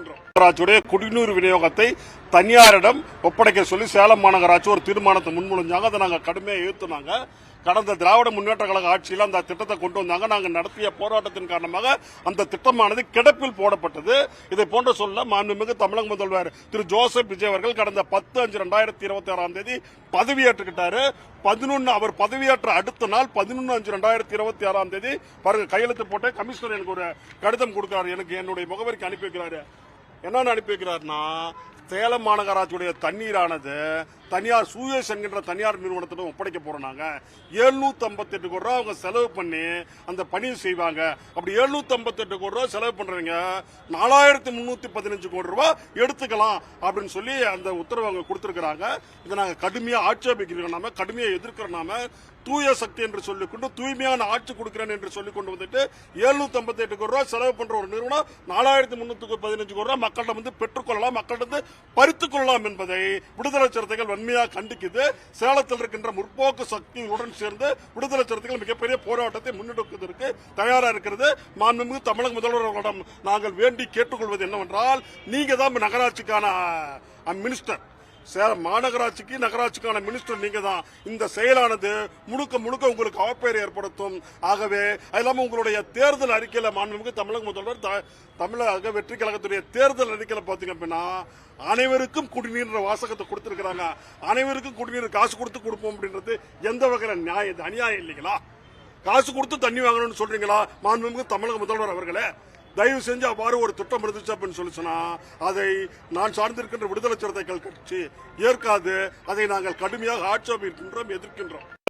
எதிர்க்கின்றோம். குடிநீர் விநியோகத்தை தனியாரிடம் ஒப்படைக்க சொல்லி சேலம் மாநகராட்சி ஒரு தீர்மானத்தை முன்மொழிஞ்சாங்க. அதை நாங்கள் கடுமையாக எதிர்த்துனாங்க. கடந்த திராவிட முன்னேற்ற கழக ஆட்சியில் அந்த திட்டத்தை கொண்டு வந்தாங்க. நாங்கள் நடத்திய போராட்டத்தின் காரணமாக அந்த திட்டமானது கிடப்பில் போடப்பட்டது. இதை போன்ற சொல்ல மாண்புமிகு தமிழக முதல்வர் திரு ஜோசப் விஜய் அவர்கள் கடந்த 10/5/2026 பதவியேற்றுக்கிட்டாரு. 11 அவர் பதவியேற்ற அடுத்த நாள் 11/5/2026 பாருங்க கையெழுத்து போட்டு கமிஷனர் எனக்கு ஒரு கடிதம் கொடுக்கிறாரு. எனக்கு என்னுடைய முகவரிக்கு அனுப்பி வைக்கிறாரு. என்னன்னு அனுப்பி வைக்கிறாருன்னா, சேலம் மாநகராட்சியுடைய தண்ணீரானது தனியார் சூயஸ் என்கின்ற தனியார் நிறுவனத்திடம் ஒப்படைக்க போறோம். நாங்க 758 கோடி ரூபாய் அவங்க செலவு பண்ணி அந்த பணியை செய்வாங்க. அப்படி 758 கோடி ரூபாய் செலவு பண்றீங்க, 4315 கோடி ரூபாய் எடுத்துக்கலாம் அப்படின்னு சொல்லி அந்த உத்தரவு அவங்க கொடுத்திருக்கிறாங்க. இதை நாங்க கடுமையா ஆட்சேபிக்கிறோம். நாம கடுமையா எதிர்க்கிறோம். நாம தூய சக்தி என்று சொல்லிக்கொண்டு தூய்மையான ஆட்சி கொடுக்கிறேன் என்று சொல்லிக் கொண்டு வந்துட்டு 758 கோடி ரூபாய் செலவு பண்ற ஒரு நிறுவனம் 4315 கோடி ரூபாய் மக்களிடம் வந்து பெற்றுக்கொள்ளலாம், மக்களிடம் பறித்துக் கொள்ளலாம் என்பதை விடுதலை சிறுத்தைகள் வன்மையாக கண்டிக்குது. சேலத்தில் இருக்கின்ற முற்போக்கு சக்திகளுடன் சேர்ந்து விடுதலை சிறுத்தைகள் மிகப்பெரிய போராட்டத்தை முன்னெடுப்பதற்கு தயாரா இருக்கிறது. மாண்புமிகு தமிழக முதல்வர்களிடம் நாங்கள் வேண்டி கேட்டுக்கொள்வது என்னவென்றால், நீங்க தான் நகராட்சிக்கான மினிஸ்டர், மாநகராட்சிக்கு நகராட்சிக்கான மினிஸ்டர் நீங்க தான். இந்த செயலானது முழுக்க முழுக்க உங்களுக்கு அவப்பெயர் ஏற்படுத்தும். ஆகவே அது உங்களுடைய தேர்தல் அறிக்கையில மாண்புமிகு தமிழக முதல்வர் தமிழக வெற்றி கழகத்துடைய தேர்தல் அறிக்கையில பாத்தீங்க அப்படின்னா, அனைவருக்கும் குடிநீர் வாசகத்தை கொடுத்திருக்கிறாங்க. அனைவருக்கும் குடிநீர் காசு கொடுத்து கொடுப்போம் அப்படின்றது எந்த வகையில் நியாயம், அநியாயம் இல்லைங்களா? காசு கொடுத்து தண்ணி வாங்கணும்னு சொல்றீங்களா மாண்புமிகு தமிழக முதல்வர் அவர்களே? தயவு செஞ்சு அவ்வாறு ஒரு திட்டம் இருந்துச்சு அப்படின்னு சொல்லிச்சுன்னா அதை நான் சார்ந்திருக்கின்ற விடுதலை சிறுத்தைகள் கட்சி ஏற்காது. அதை நாங்கள் கடுமையாக ஆட்சேபிக்கின்றோம், எதிர்க்கின்றோம்.